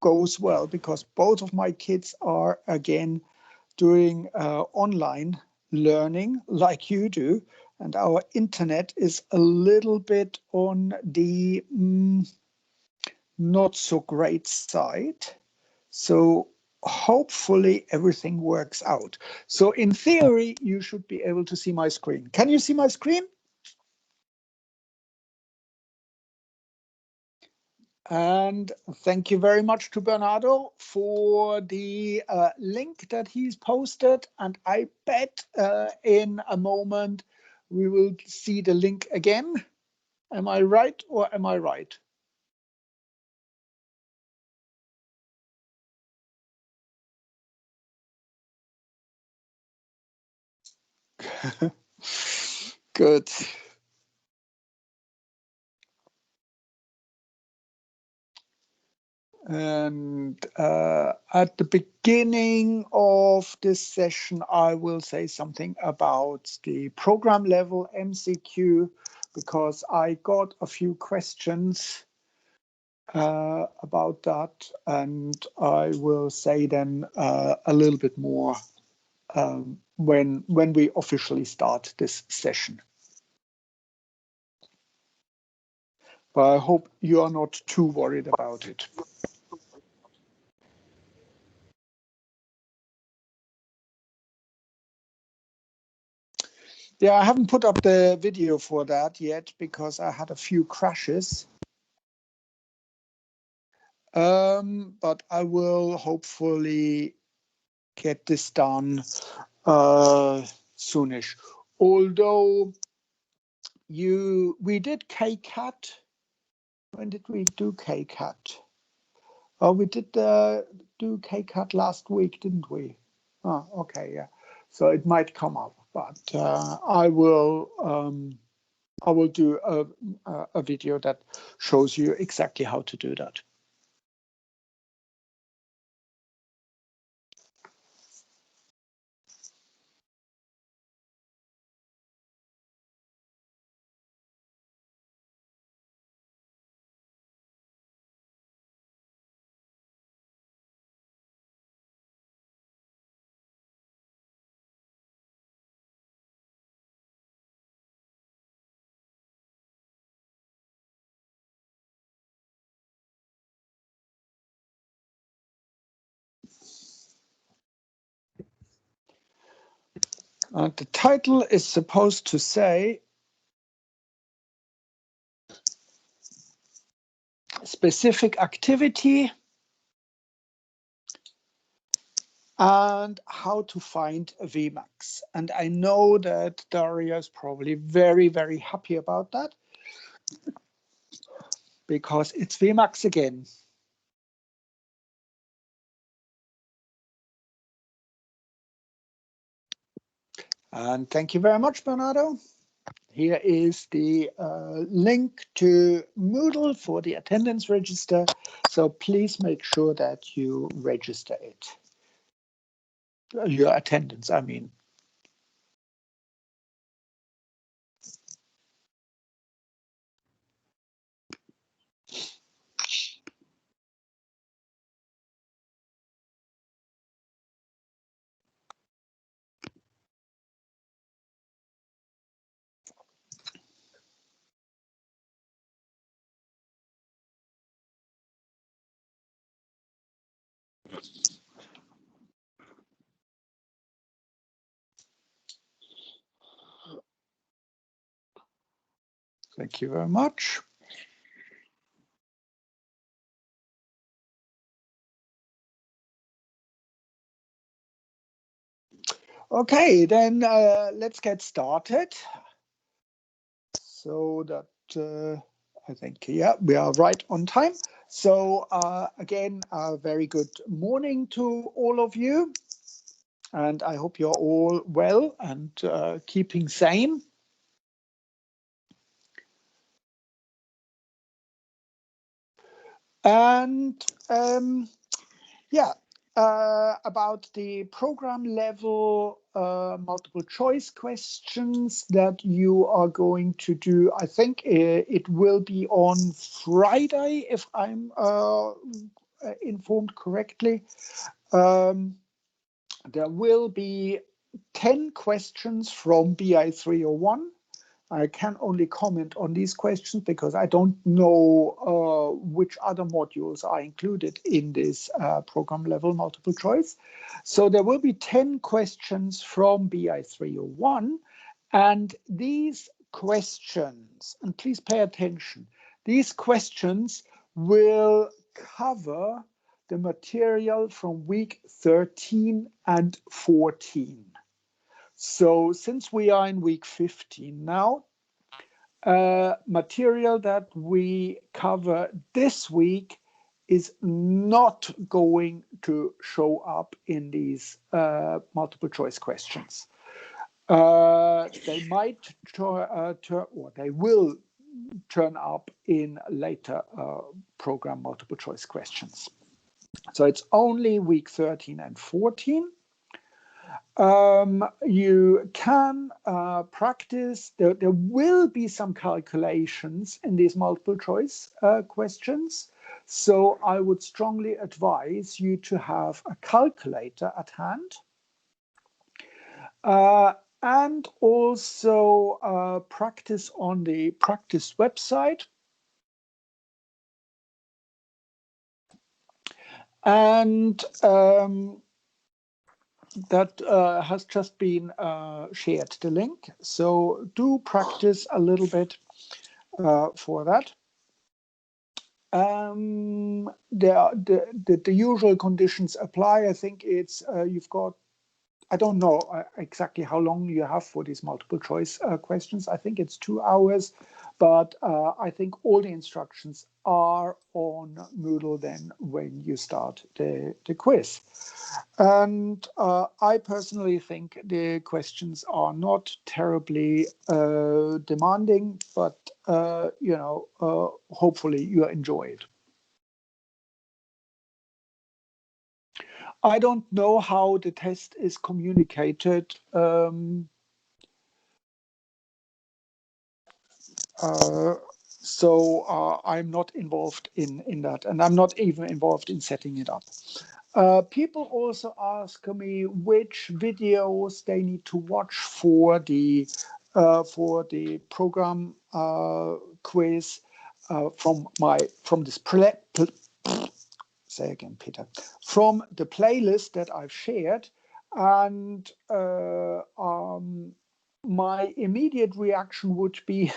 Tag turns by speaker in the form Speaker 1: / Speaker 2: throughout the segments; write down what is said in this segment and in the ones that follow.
Speaker 1: goes well, because both of my kids are again doing online learning like you do, and our internet is a little bit on the not so great side. So hopefully everything works out. So in theory, you should be able to see my screen. Can you see my screen? And thank you very much to Bernardo for the link that he's posted. And I bet in a moment we will see the link again. Am I right or am I right? Good. And at the beginning of this session, I will say something about the program level MCQ, because I got a few questions about that, and I will say them a little bit more when we officially start this session. But I hope you are not too worried about it. Yeah, I haven't put up the video for that yet because I had a few crashes. But I will hopefully get this done soonish. Although we did KCAT. When did we do KCAT? Oh, we did do KCAT last week, didn't we? Oh, okay, yeah. So it might come up, but I will do a video that shows you exactly how to do that. The title is supposed to say specific activity and how to find a Vmax. And I know that Daria is probably very, very happy about that because it's Vmax again. And thank you very much, Bernardo. Here is the link to Moodle for the attendance register. So please make sure that you register it. Your attendance, I mean. Thank you very much. Okay, then let's get started. So that I think, yeah, we are right on time. So again, a very good morning to all of you. And I hope you're all well and keeping sane. And yeah, about the program level multiple choice questions that you are going to do. I think it will be on Friday, if I'm informed correctly. There will be 10 questions from BI301. I can only comment on these questions because I don't know which other modules are included in this program level multiple choice. So there will be 10 questions from BI301, and these questions, and please pay attention, these questions will cover the material from week 13 and 14. So since we are in week 15 now, material that we cover this week is not going to show up in these multiple choice questions. They might or they will turn up in later program multiple choice questions. So it's only week 13 and 14. You can practice. There will be some calculations in these multiple choice questions. So I would strongly advise you to have a calculator at hand. And also practice on the practice website. And that has just been shared, the link. So do practice a little bit for that. The usual conditions apply. I think it's you've got, I don't know exactly how long you have for these multiple choice questions. I think it's 2 hours, but I think all the instructions are on Moodle then when you start the quiz. And I personally think the questions are not terribly demanding, but you know, hopefully you enjoy it. I don't know how the test is communicated. So I'm not involved in that, and I'm not even involved in setting it up. People also ask me which videos they need to watch for the program quiz from this say again, Peter, from the playlist that I've shared, and my immediate reaction would be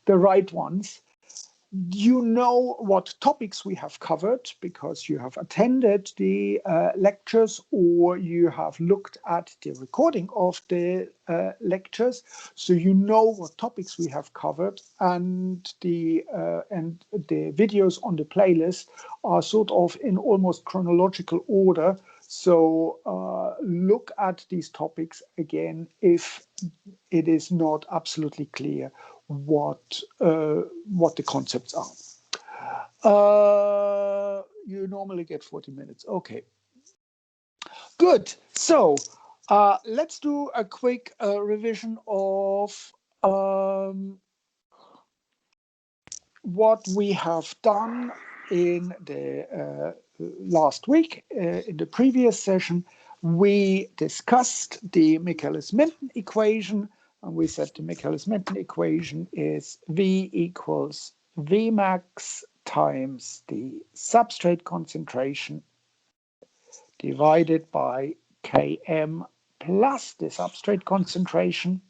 Speaker 1: the right ones. You know what topics we have covered because you have attended the lectures or you have looked at the recording of the lectures, so you know what topics we have covered, and the videos on the playlist are sort of in almost chronological order. So look at these topics again if it is not absolutely clear what the concepts are. You normally get 40 minutes. Okay, good. So let's do a quick revision of what we have done in the last week. In the previous session, we discussed the Michaelis-Menten equation, and we said the Michaelis-Menten equation is V equals Vmax times the substrate concentration divided by Km plus the substrate concentration.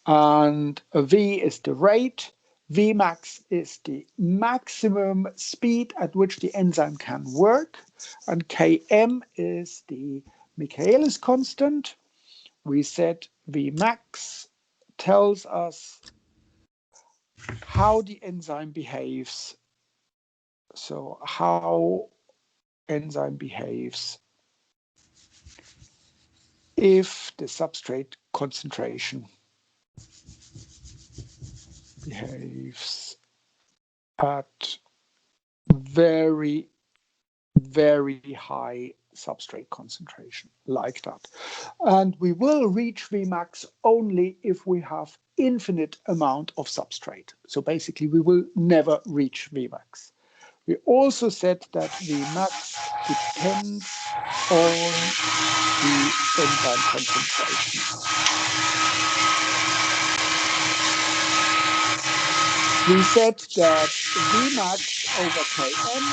Speaker 1: And V is the rate. Vmax is the maximum speed at which the enzyme can work, and Km is the Michaelis constant. We said Vmax tells us how the enzyme behaves. So how enzyme behaves if the substrate concentration behaves at very, very high substrate concentration, like that. And we will reach Vmax only if we have infinite amount of substrate. So basically, we will never reach Vmax. We also said that Vmax depends on the enzyme concentration. We said that Vmax over Km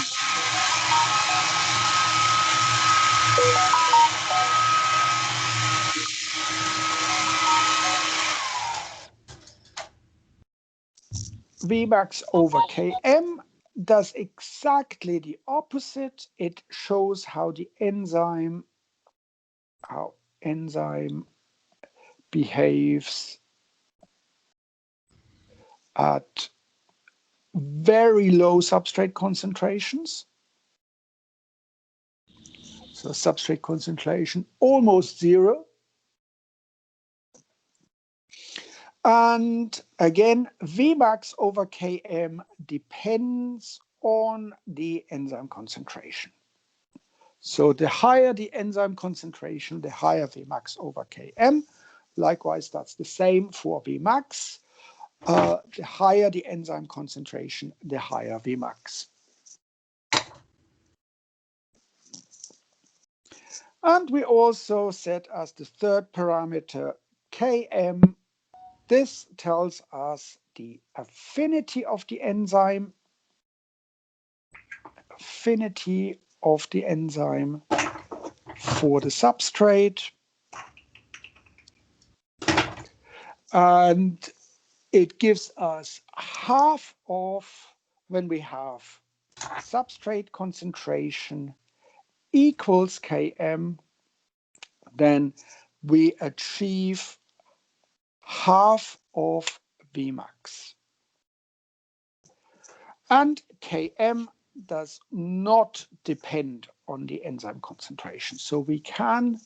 Speaker 1: Vmax over Km does exactly the opposite. It shows how the enzyme behaves at very low substrate concentrations. So substrate concentration almost zero. And again, Vmax over Km depends on the enzyme concentration. So the higher the enzyme concentration, the higher Vmax over Km. Likewise, that's the same for Vmax. The higher the enzyme concentration, the higher Vmax. And we also set as the third parameter Km. This tells us the affinity of the enzyme, for the substrate. And it gives us half of when we have substrate concentration equals Km, then we achieve half of Vmax. And Km does not depend on the enzyme concentration. So we can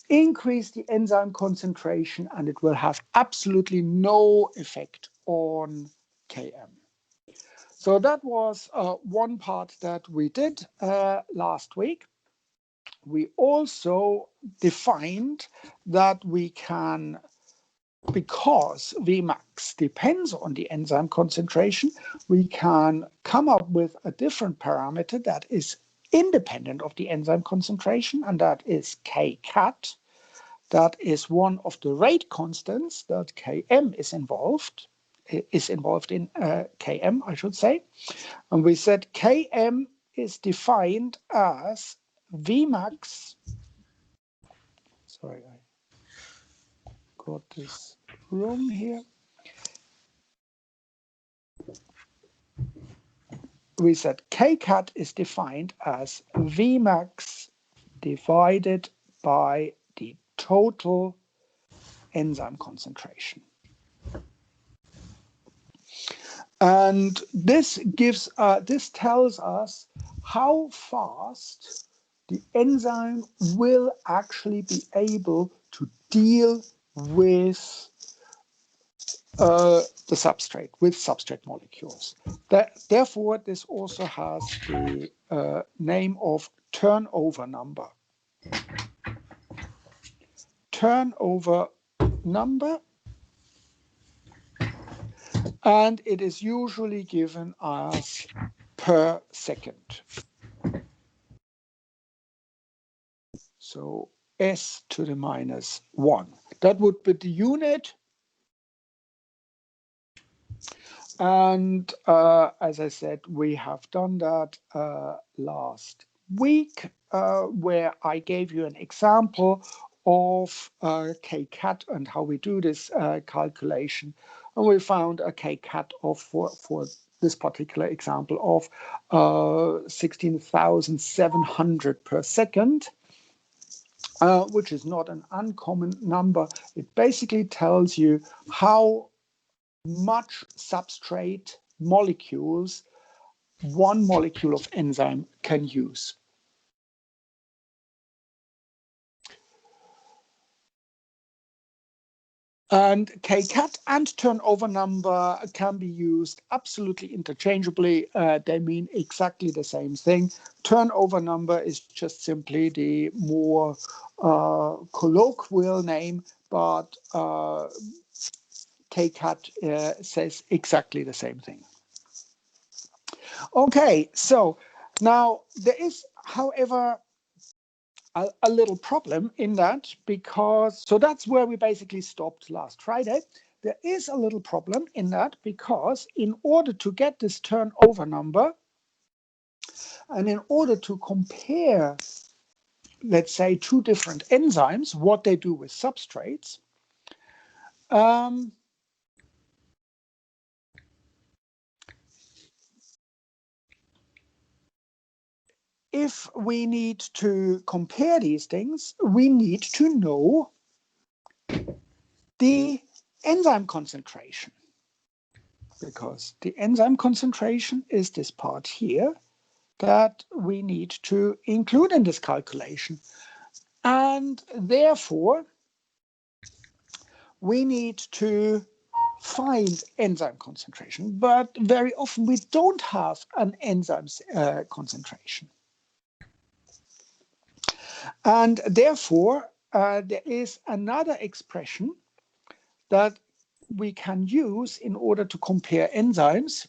Speaker 1: increase the enzyme concentration and it will have absolutely no effect on Km. So that was one part that we did last week. We also defined that we can, because Vmax depends on the enzyme concentration, we can come up with a different parameter that is independent of the enzyme concentration, and that is Kcat. That is one of the rate constants that Km is involved in Km, I should say. And we said Km is defined as Vmax. Sorry, I got this wrong here. We said Kcat is defined as Vmax divided by the total enzyme concentration. And this tells us how fast the enzyme will actually be able to deal with the substrate, with substrate molecules. Therefore, this also has the name of turnover number. Turnover number, and it is usually given as per second. So S to the minus 1. That would be the unit. And as I said, we have done that last week, where I gave you an example of Kcat and how we do this calculation. And we found a Kcat of, for this particular example, of 16,700 per second. Which is not an uncommon number. It basically tells you how much substrate molecules one molecule of enzyme can use. And Kcat and turnover number can be used absolutely interchangeably. They mean exactly the same thing. Turnover number is just simply the more colloquial name, but Kcat says exactly the same thing. Okay, so now there is, however, a little problem in that, because, so that's where we basically stopped last Friday. There is a little problem in that because in order to get this turnover number and in order to compare, let's say, two different enzymes, what they do with substrates, if we need to compare these things, we need to know the enzyme concentration, because the enzyme concentration is this part here that we need to include in this calculation. And therefore, we need to find enzyme concentration, but very often we don't have an enzyme concentration. And therefore, there is another expression that we can use in order to compare enzymes.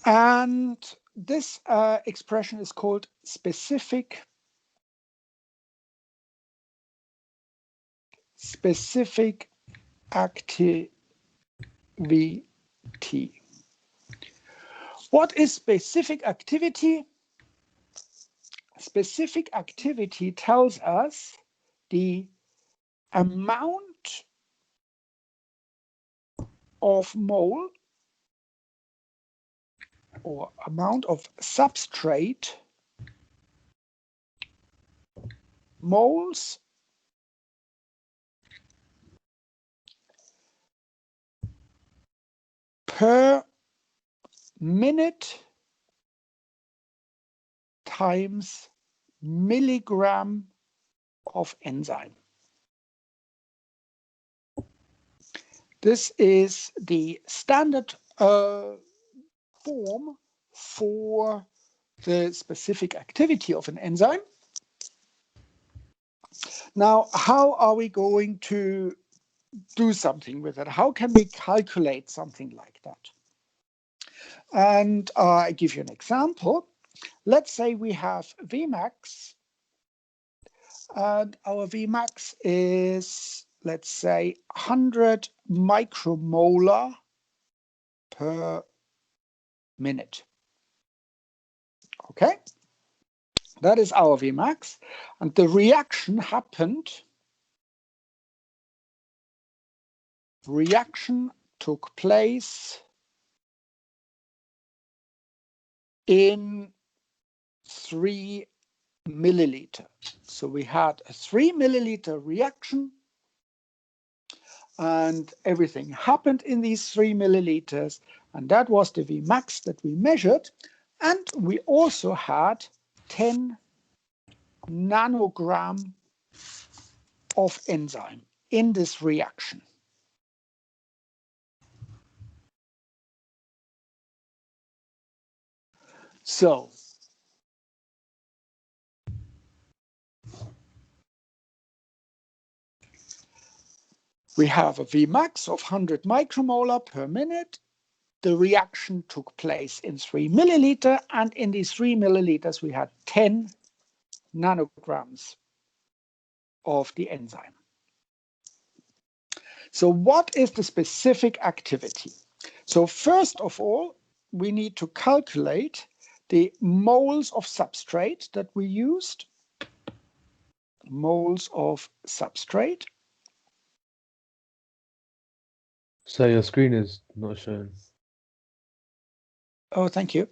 Speaker 1: And this expression is called specific activity. What is specific activity? Specific activity tells us the amount of mole or amount of substrate moles per minute times milligram of enzyme. This is the standard form for the specific activity of an enzyme. Now, how are we going to do something with it? How can we calculate something like that? And I give you an example. Let's say we have Vmax, and our Vmax is, let's say, 100 micromolar per minute. Okay, that is our Vmax, and the reaction took place in 3 milliliter. So we had a 3 milliliter reaction, and everything happened in these 3 milliliters, and that was the Vmax that we measured. And we also had 10 nanogram of enzyme in this reaction. So we have a Vmax of 100 micromolar per minute. The reaction took place in 3 milliliter, and in these 3 milliliters we had 10 nanograms of the enzyme. So what is the specific activity? So first of all, we need to calculate the moles of substrate that we used. Moles of substrate.
Speaker 2: So your screen is not showing.
Speaker 1: Oh, thank you.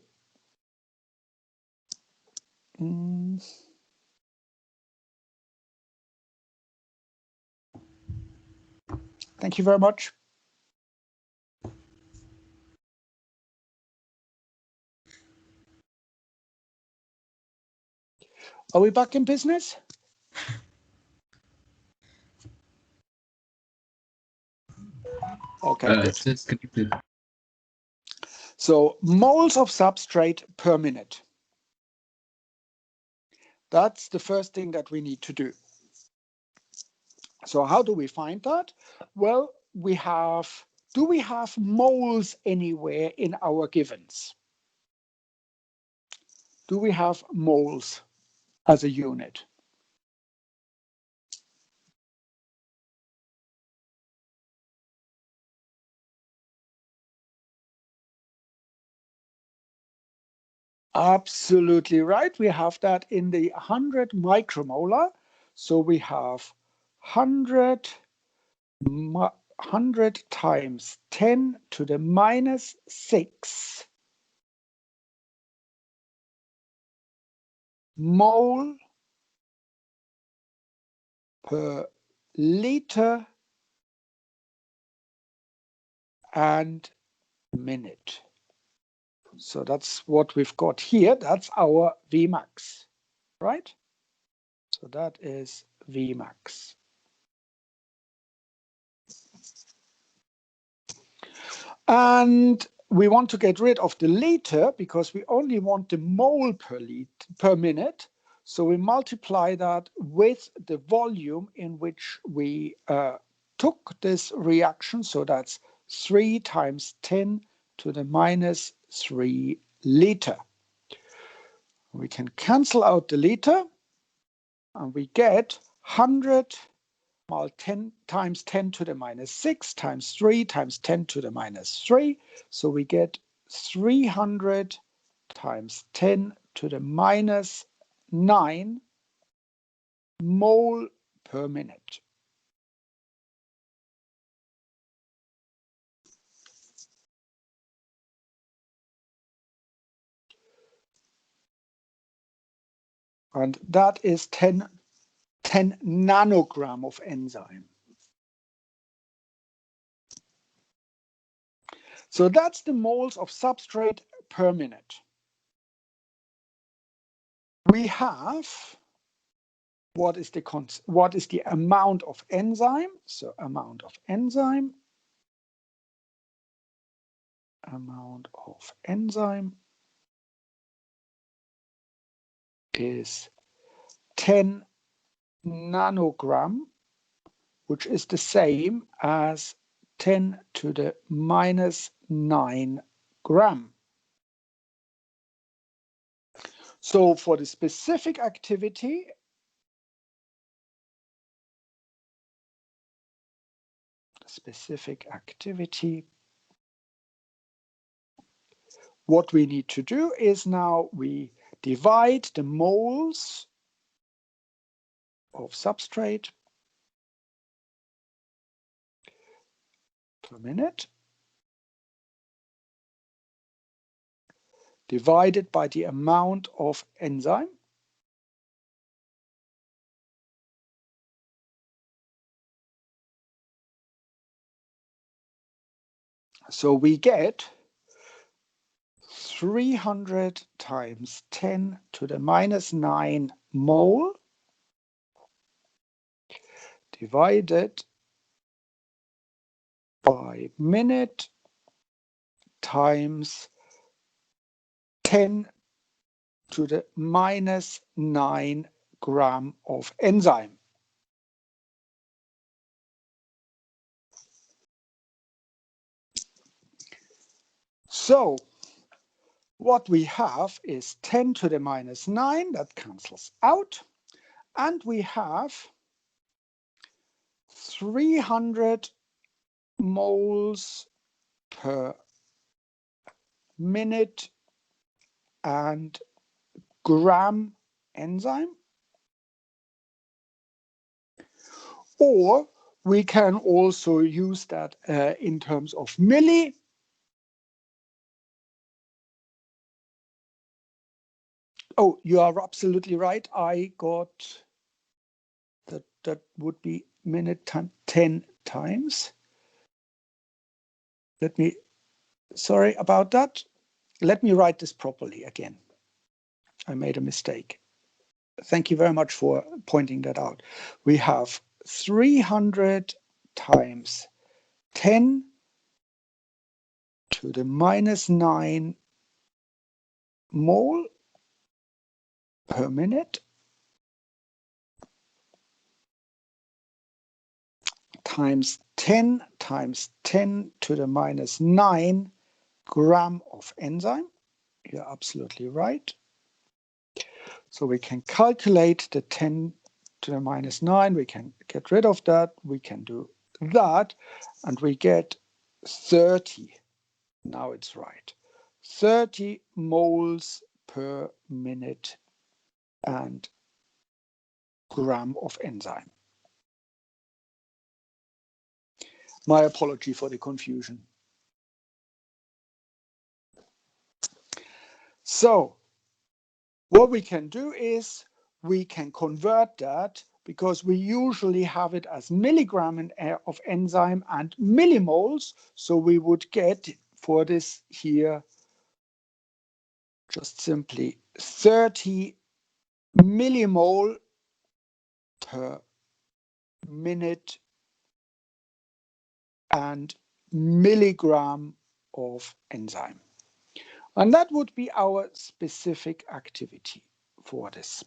Speaker 1: Thank you very much. Are we back in business? Okay. So moles of substrate per minute. That's the first thing that we need to do. So how do we find that? Well, do we have moles anywhere in our givens? Do we have moles as a unit? Absolutely right. We have that in the 100 micromolar. So we have 100 times 10 to the minus 6 mole per liter and minute. So that's what we've got here. That's our Vmax, right? So that is Vmax. And we want to get rid of the liter because we only want the mole per minute. So we multiply that with the volume in which we took this reaction. So that's 3 times 10 to the minus 3 liter. We can cancel out the liter and we get 100 times 10 to the minus 6 times 3 times 10 to the minus 3. So we get 300 times 10 to the minus 9 mole per minute. And that is 10 nanogram of enzyme. So that's the moles of substrate per minute. We have what is the amount of enzyme? So amount of enzyme is 10 nanogram, which is the same as 10 to the minus 9 gram. So for the specific activity, what we need to do is now we divide the moles of substrate per minute divided by the amount of enzyme. So we get 300 times 10 to the minus 9 mole divided by minute times 10 to the minus 9 gram of enzyme. So what we have is 10 to the minus 9, that cancels out, and we have 300 moles per minute and gram enzyme. Or we can also use that in terms of milli. Oh, you are absolutely right. I got that would be minute time 10 times. Sorry about that. Let me write this properly again. I made a mistake. Thank you very much for pointing that out. We have 300 times 10 to the minus 9 mole per minute times 10 times 10 to the minus 9 gram of enzyme. You're absolutely right. So we can calculate the 10 to the minus 9. We can get rid of that. We can do that. And we get 30. Now it's right. 30 moles per minute and gram of enzyme. My apology for the confusion. So what we can do is we can convert that, because we usually have it as milligram of enzyme and millimoles. So we would get for this here just simply 30 millimole per minute and milligram of enzyme. And that would be our specific activity for this.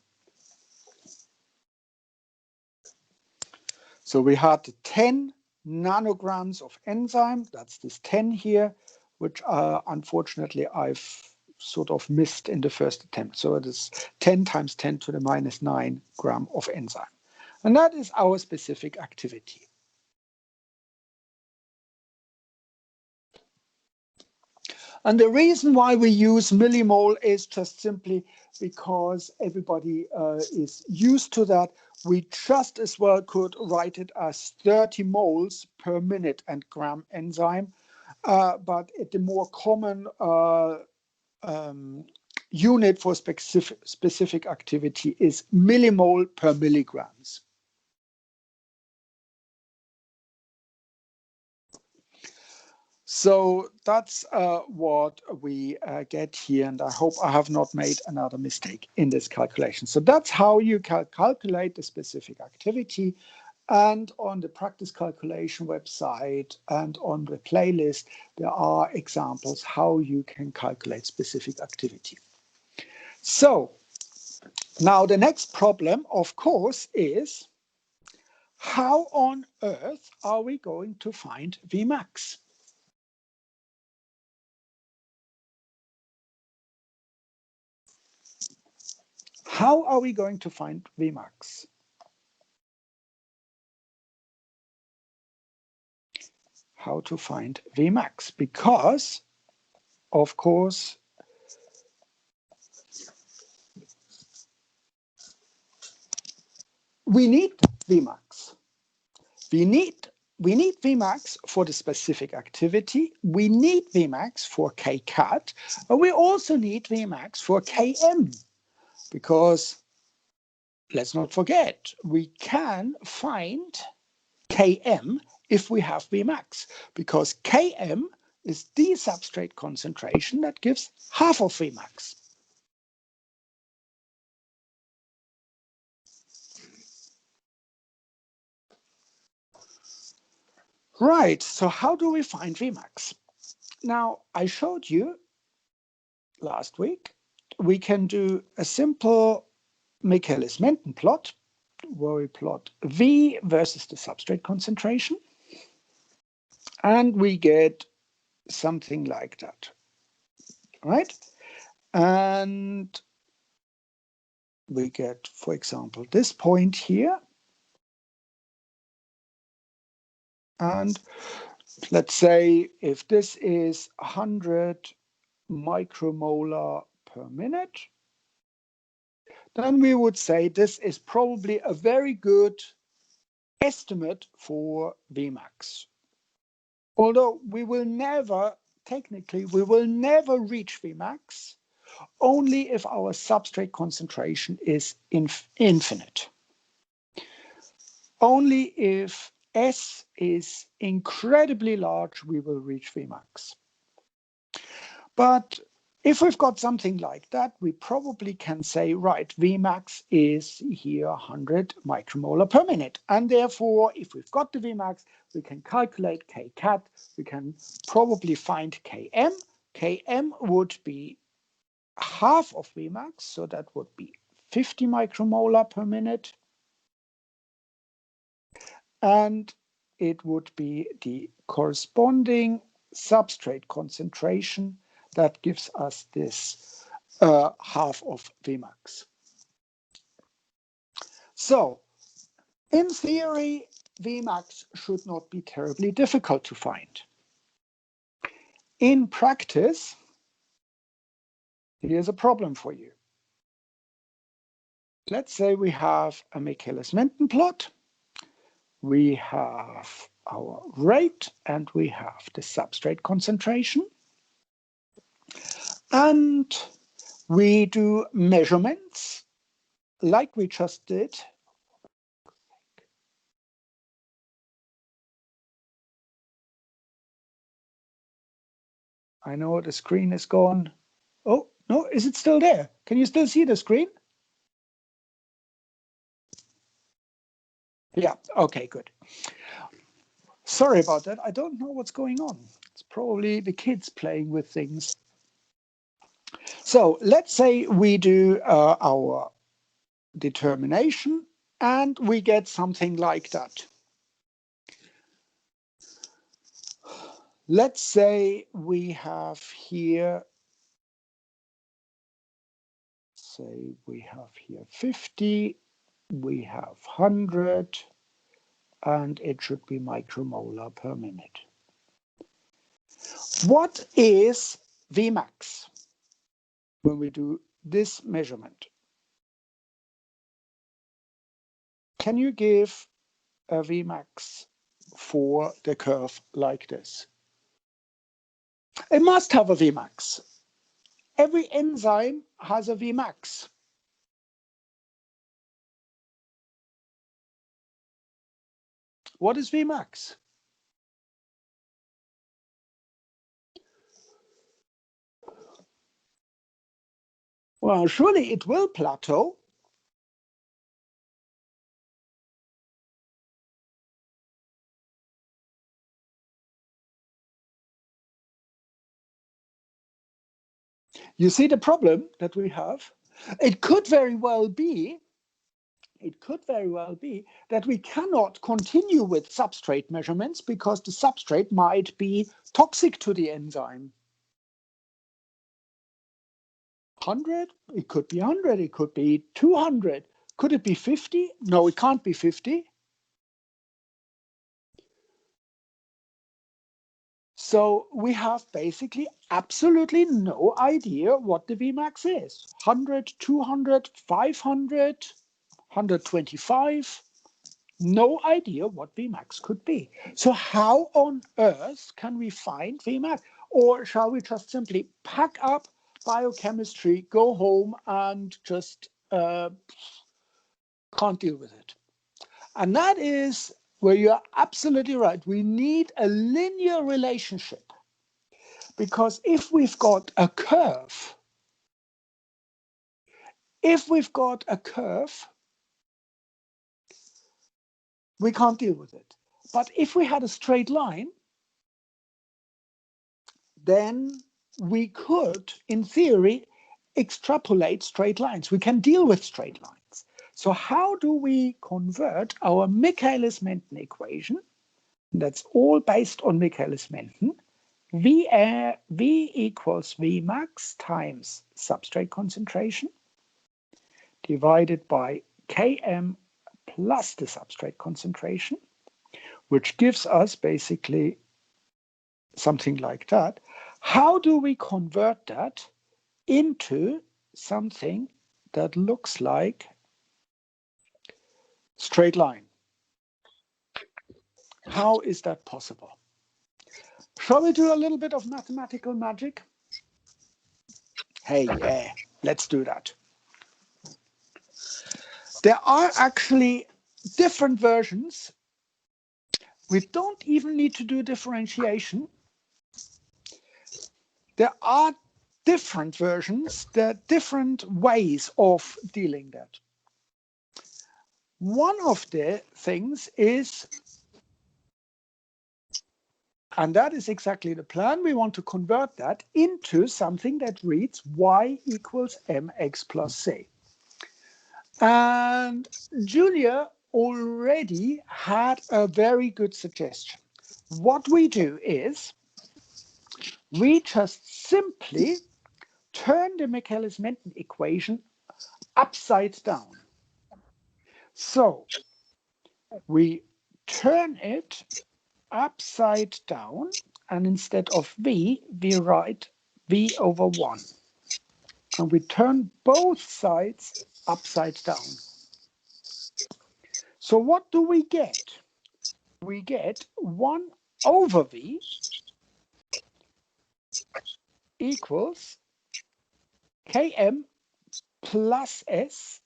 Speaker 1: So we had 10 nanograms of enzyme. That's this 10 here, which unfortunately I've sort of missed in the first attempt. So it is 10 times 10 to the minus 9 gram of enzyme. And that is our specific activity. And the reason why we use millimole is just simply because everybody is used to that. We just as well could write it as 30 moles per minute and gram enzyme. But the more common unit for specific activity is millimole per milligrams. So that's what we get here, and I hope I have not made another mistake in this calculation. So that's how you calculate the specific activity. And on the practice calculation website and on the playlist, there are examples how you can calculate specific activity. So now the next problem, of course, is how on earth are we going to find Vmax? How are we going to find Vmax? How to find Vmax? Because, of course, we need Vmax. We need Vmax for the specific activity. We need Vmax for kcat, but we also need Vmax for Km, because let's not forget, we can find Km if we have Vmax, because Km is the substrate concentration that gives half of Vmax. Right, so how do we find Vmax? Now, I showed you last week, we can do a simple Michaelis-Menten plot, where we plot V versus the substrate concentration, and we get something like that, right? And we get, for example, this point here, and let's say if this is 100 micromolar per minute, then we would say this is probably a very good estimate for Vmax. Although we will never, technically, we will never reach Vmax, only if our substrate concentration is infinite. Only if S is incredibly large, we will reach Vmax. But if we've got something like that, we probably can say, right, Vmax is here 100 micromolar per minute. And therefore, if we've got the Vmax, we can calculate kcat. We can probably find Km. Km would be half of Vmax, so that would be 50 micromolar per minute. And it would be the corresponding substrate concentration that gives us this half of Vmax. So, in theory, Vmax should not be terribly difficult to find. In practice, here's a problem for you. Let's say we have a Michaelis-Menten plot. We have our rate and we have the substrate concentration. And we do measurements like we just did. I know the screen is gone. Oh, no, is it still there? Can you still see the screen? Yeah, okay, good. Sorry about that. I don't know what's going on. It's probably the kids playing with things. So let's say we do our determination and we get something like that. Let's say we have here, say we have here 50, we have 100, and it should be micromolar per minute. What is Vmax when we do this measurement? Can you give a Vmax for the curve like this? It must have a Vmax. Every enzyme has a Vmax. What is Vmax? Well, surely it will plateau. You see the problem that we have? It could very well be that we cannot continue with substrate measurements because the substrate might be toxic to the enzyme. 100? It could be 100. It could be 200. Could it be 50? No, it can't be 50. So we have basically absolutely no idea what the Vmax is. 100, 200, 500, 125. No idea what Vmax could be. So how on earth can we find Vmax? Or shall we just simply pack up biochemistry, go home, and just can't deal with it? And that is where you're absolutely right. We need a linear relationship. Because if we've got a curve, we can't deal with it. But if we had a straight line, then we could, in theory, extrapolate straight lines. We can deal with straight lines. So how do we convert our Michaelis-Menten equation? That's all based on Michaelis-Menten. V equals Vmax times substrate concentration divided by Km plus the substrate concentration, which gives us basically something like that. How do we convert that into something that looks like straight line? How is that possible? Shall we do a little bit of mathematical magic? Hey, yeah, let's do that. There are actually different versions. We don't even need to do differentiation. There are different versions, there are different ways of dealing that. One of the things is, and that is exactly the plan, we want to convert that into something that reads y equals mx plus c. And Julia already had a very good suggestion. What we do is we just simply turn the Michaelis-Menten equation upside down. So we turn it upside down, and instead of v, we write v over 1. And we turn both sides upside down. So what do we get? We get 1 over v equals Km plus S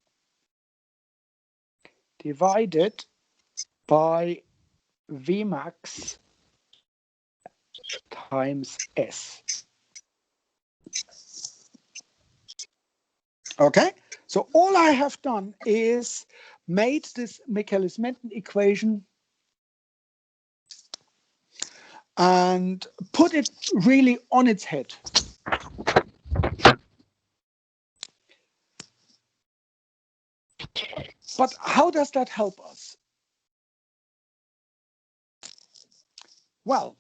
Speaker 1: divided by Vmax times S. Okay, so all I have done is made this Michaelis-Menten equation and put it really on its head. But how does that help us? Well,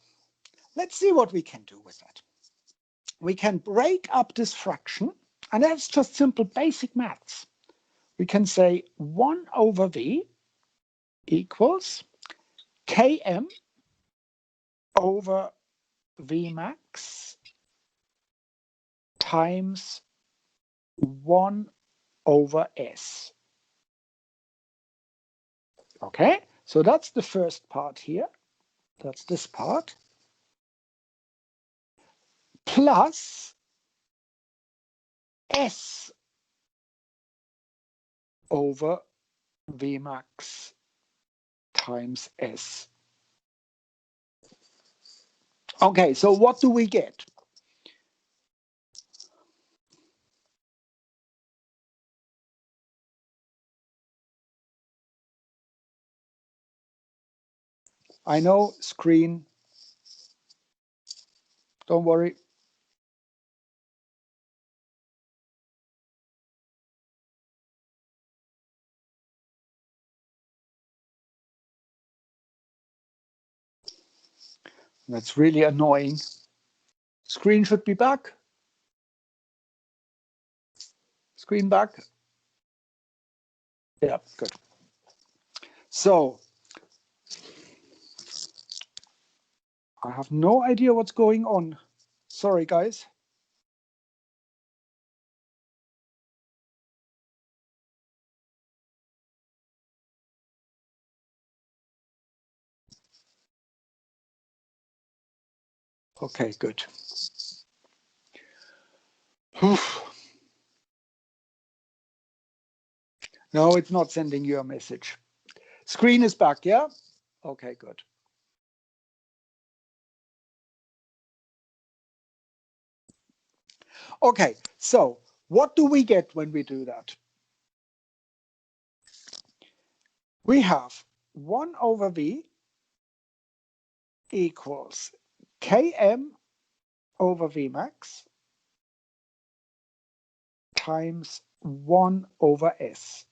Speaker 1: let's see what we can do with that. We can break up this fraction, and that's just simple basic maths. We can say 1 over v equals Km over Vmax times 1 over S. Okay, so that's the first part here. That's this part. Plus S over Vmax times S. Okay, so what do we get? I know, screen. Don't worry. That's really annoying. Screen should be back. Screen back. Yeah, good. So I have no idea what's going on. Sorry, guys. Okay, good. No, it's not sending you a message. Screen is back, yeah? Okay, good. Okay, so what do we get when we do that? We have 1 over v equals Km over Vmax times 1 over S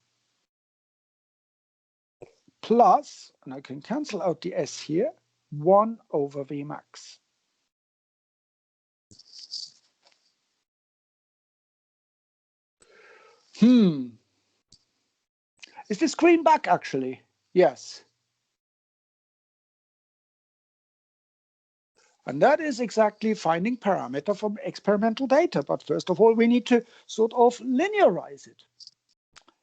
Speaker 1: plus, and I can cancel out the S here, 1 over Vmax. Is the screen back actually? Yes. And that is exactly finding parameter from experimental data. But first of all, we need to sort of linearize it.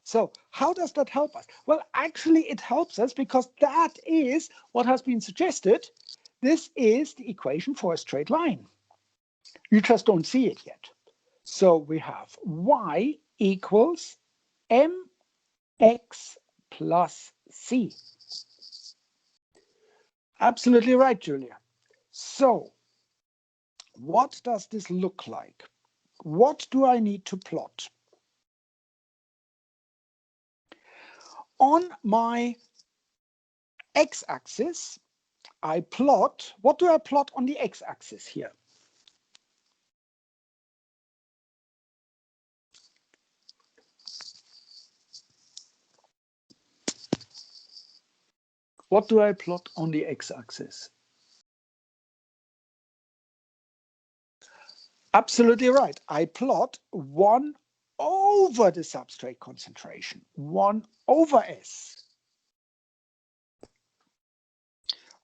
Speaker 1: So how does that help us? Well, actually, it helps us because that is what has been suggested. This is the equation for a straight line. You just don't see it yet. So we have y equals mx plus c. Absolutely right, Julia. So what does this look like? What do I need to plot? On my x-axis, I plot, what do I plot on the x-axis here? What do I plot on the x-axis? Absolutely right. I plot 1 over the substrate concentration, 1 over S.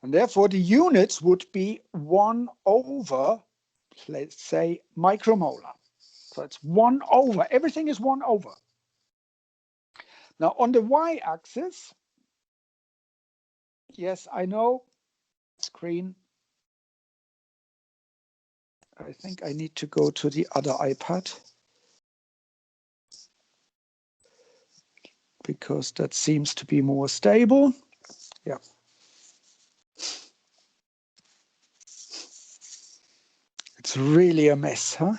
Speaker 1: And therefore, the units would be 1 over, let's say, micromolar. So it's 1 over. Everything is 1 over. Now, on the y-axis, yes, I know, screen. I think I need to go to the other iPad, because that seems to be more stable. Yeah. It's really a mess, huh?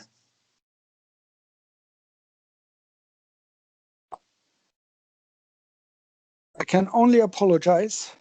Speaker 1: I can only apologize.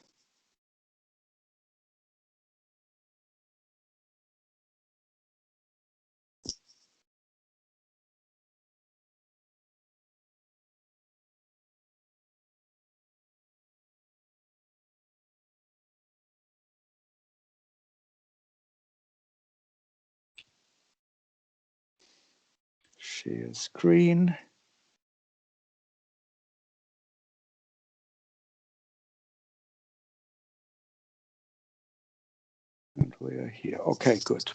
Speaker 1: Share screen. And we are here. Okay, good.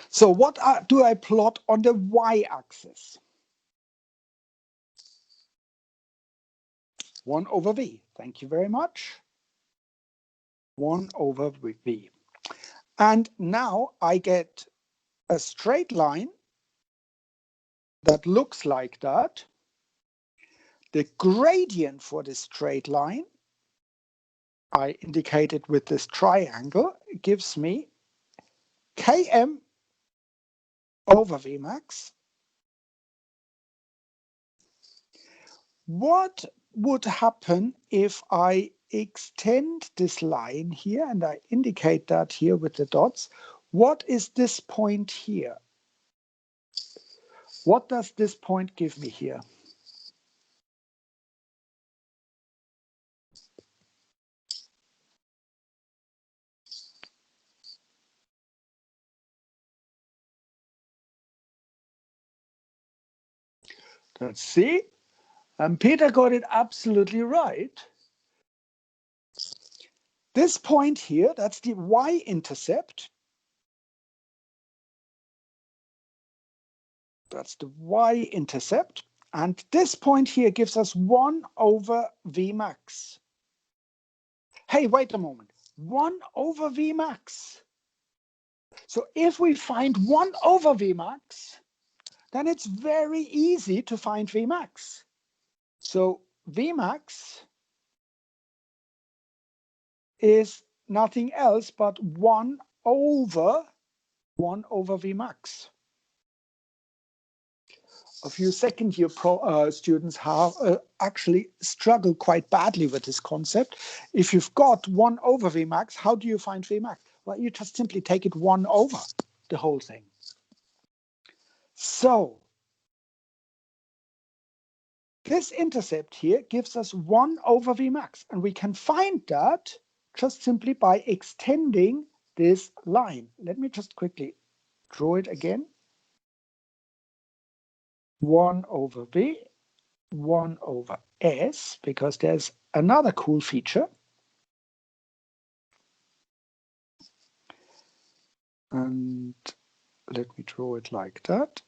Speaker 1: So what do I plot on the y-axis? 1 over v. Thank you very much. 1 over v. And now I get a straight line that looks like that. The gradient for this straight line, I indicated with this triangle, gives me Km over Vmax. What would happen if I extend this line here, and I indicate that here with the dots? What is this point here? What does this point give me here? Let's see. And Peter got it absolutely right. This point here, that's the y-intercept. That's the y-intercept. And this point here gives us 1 over Vmax. Hey, wait a moment. 1 over Vmax. So if we find 1 over Vmax, then it's very easy to find Vmax. So Vmax is nothing else but 1 over Vmax. A few second-year students have actually struggled quite badly with this concept. If you've got 1 over Vmax, how do you find Vmax? Well, you just simply take it 1 over the whole thing. So this intercept here gives us 1 over Vmax, and we can find that just simply by extending this line. Let me just quickly draw it again. 1 over V, 1 over S, because there's another cool feature. And let me draw it like that.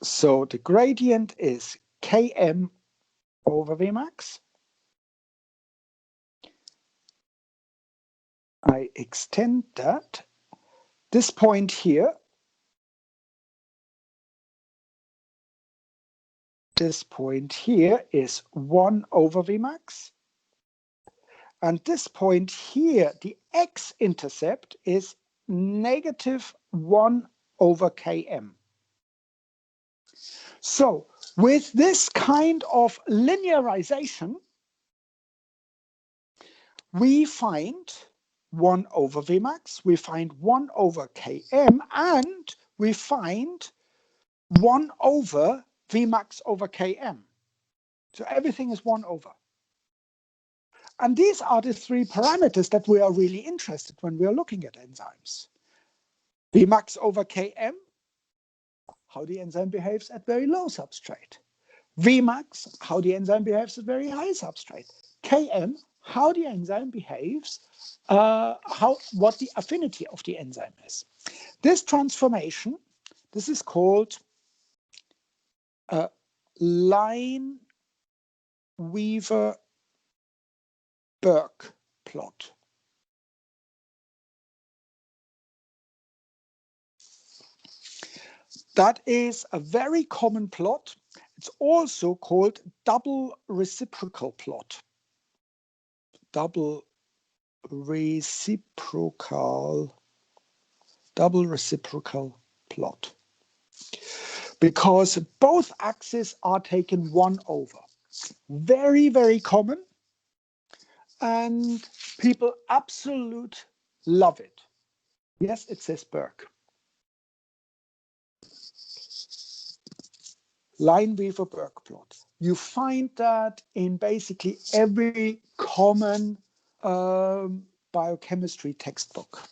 Speaker 1: So the gradient is Km over Vmax. I extend that. This point here, is 1 over Vmax. And this point here, the x-intercept, is negative 1 over Km. So with this kind of linearization, we find 1 over Vmax, we find 1 over Km, and we find 1 over Vmax over Km. So everything is 1 over. And these are the three parameters that we are really interested when we are looking at enzymes. Vmax over Km, how the enzyme behaves at very low substrate. Vmax, how the enzyme behaves at very high substrate. Km, how the enzyme behaves, what the affinity of the enzyme is. This transformation, this is called a Lineweaver-Burke plot. That is a very common plot. It's also called double reciprocal plot. Double reciprocal plot. Because both axes are taken 1 over. Very, very common. And people absolutely love it. Yes, it says Burke. Lineweaver-Burke plot. You find that in basically every common biochemistry textbook.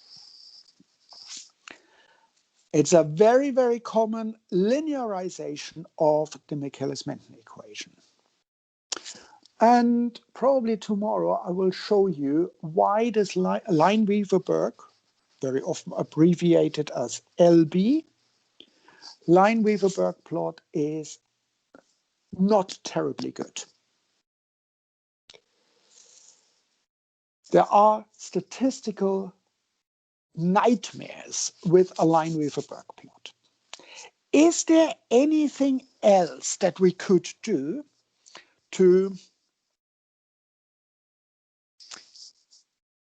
Speaker 1: It's a very, very common linearization of the Michaelis-Menten equation. And probably tomorrow I will show you why this Lineweaver-Burke, very often abbreviated as LB, Lineweaver-Burke plot is not terribly good. There are statistical nightmares with a Lineweaver-Burke plot. Is there anything else that we could do to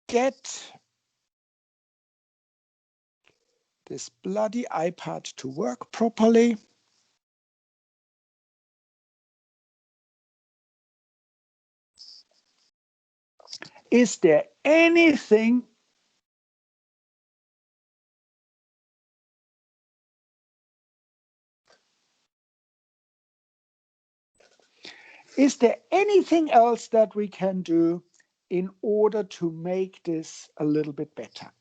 Speaker 1: get this bloody iPad to work properly? Is there anything else that we can do in order to make this a little bit better?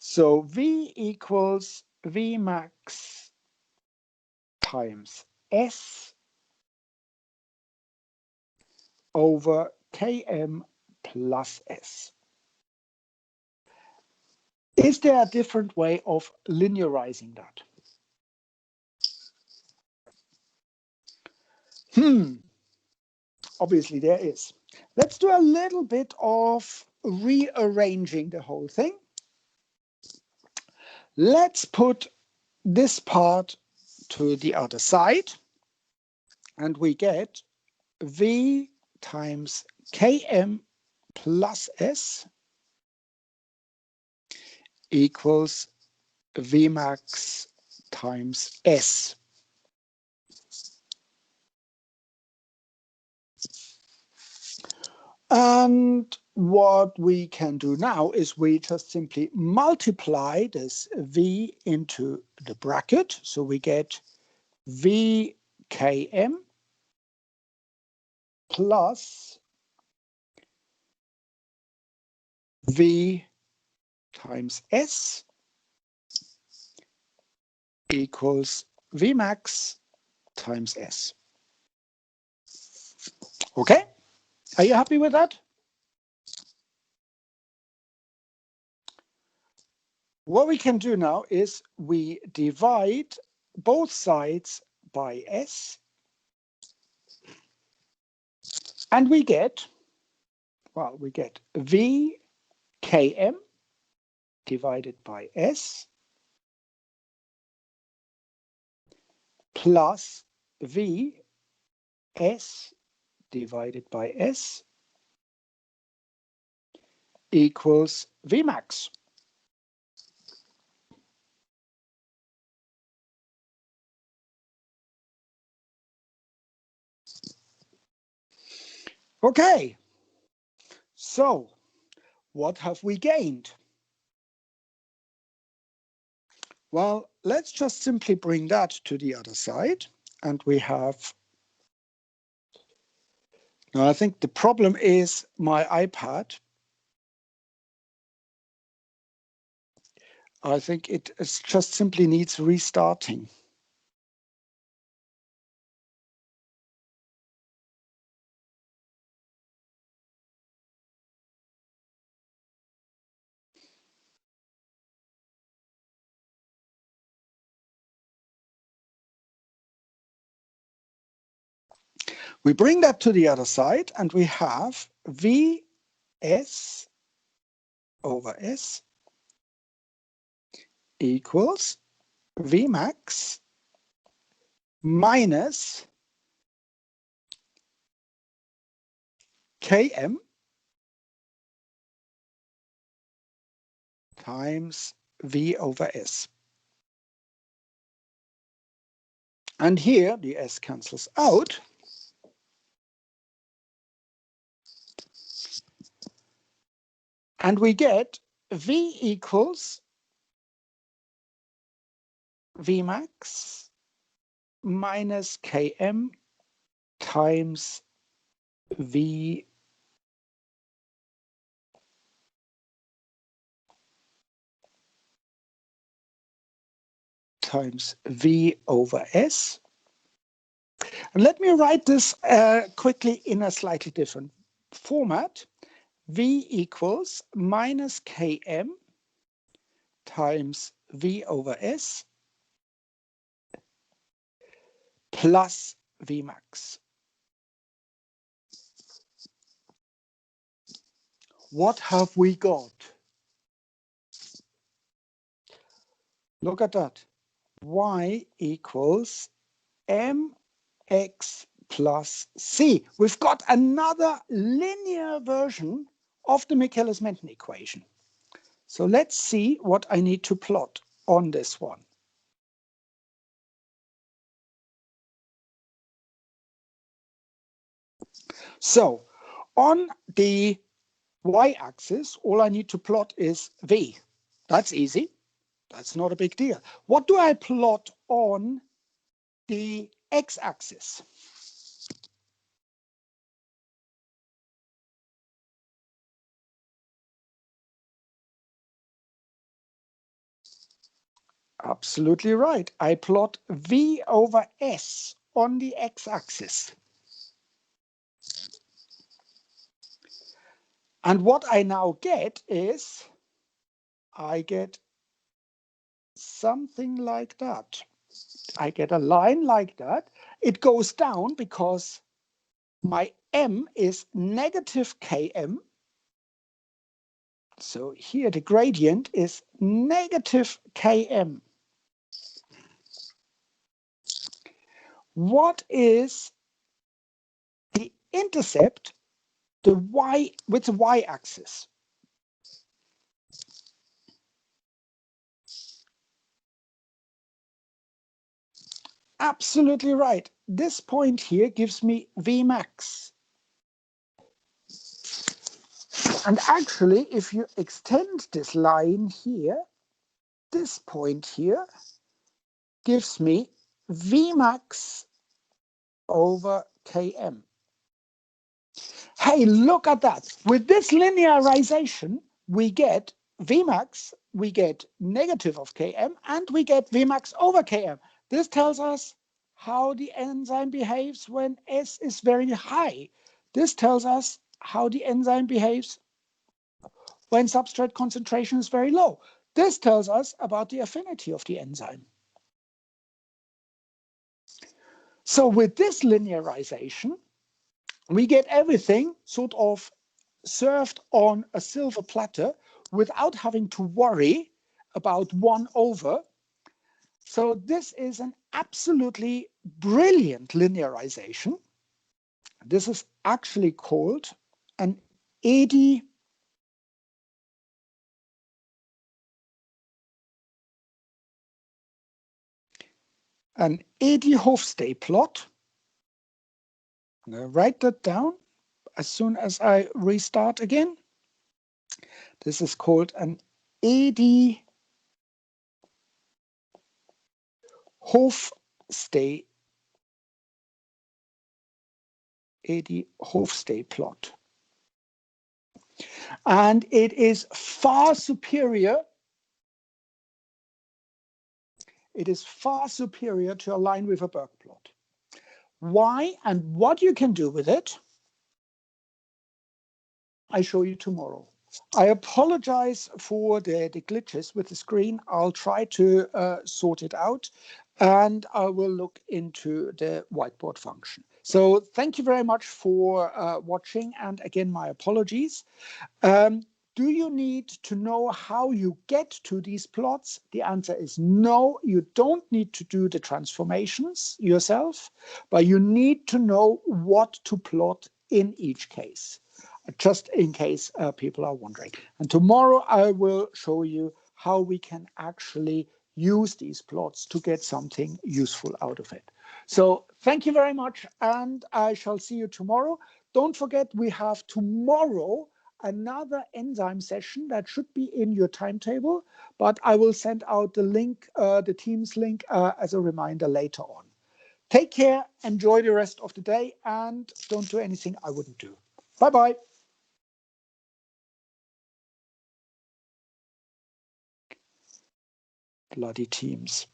Speaker 1: So V equals Vmax times S over Km plus S. Is there a different way of linearizing that? Obviously there is. Let's do a little bit of rearranging the whole thing. Let's put this part to the other side, and we get V times Km plus S equals Vmax times S. And what we can do now is we just simply multiply this V into the bracket. So we get VKM plus V times S equals Vmax times S. Okay? Are you happy with that? What we can do now is we divide both sides by S, and we get VKM divided by S plus VS divided by S equals Vmax. Okay, so what have we gained? Well, let's just simply bring that to the other side, and we have Now, I think the problem is my iPad. I think it just simply needs restarting. We bring that to the other side, and we have Vs over S equals Vmax minus Km times V over S. And here the S cancels out. And we get V equals Vmax minus Km times V times V over S. And let me write this quickly in a slightly different format. V equals minus Km times V over S plus Vmax. What have we got? Look at that. Y equals mx plus c. We've got another linear version of the Michaelis-Menten equation. So let's see what I need to plot on this one. So on the y-axis, all I need to plot is v. That's easy. That's not a big deal. What do I plot on the x-axis? Absolutely right. I plot v over s on the x-axis. And what I now get is, I get something like that. I get a line like that. It goes down because my m is negative Km. So here the gradient is negative Km. What is the intercept with the y-axis? Absolutely right. This point here gives me Vmax. And actually, if you extend this line here, this point here gives me Vmax over Km. Hey, look at that. With this linearization, we get Vmax, we get negative of Km, and we get Vmax over Km. This tells us how the enzyme behaves when S is very high. This tells us how the enzyme behaves when substrate concentration is very low. This tells us about the affinity of the enzyme. So with this linearization, we get everything sort of served on a silver platter without having to worry about 1 over. So this is an absolutely brilliant linearization. This is actually called an eddy Hofstee plot. I'm going to write that down as soon as I restart again. This is called an eddy Hofstee Michaelis-Menten plot. And it is far superior. It is far superior to a line with a Burke plot. Why and what you can do with it, I show you tomorrow. I apologize for the glitches with the screen. I'll try to sort it out, and I will look into the whiteboard function. So thank you very much for watching, and again, my apologies. Do you need to know how you get to these plots? The answer is no, you don't need to do the transformations yourself, but you need to know what to plot in each case, just in case people are wondering. And tomorrow I will show you how we can actually use these plots to get something useful out of it. So thank you very much, and I shall see you tomorrow. Don't forget, we have tomorrow another enzyme session that should be in your timetable, but I will send out the link, the Teams link, as a reminder later on. Take care, enjoy the rest of the day, and don't do anything I wouldn't do. Bye-bye. Bloody Teams.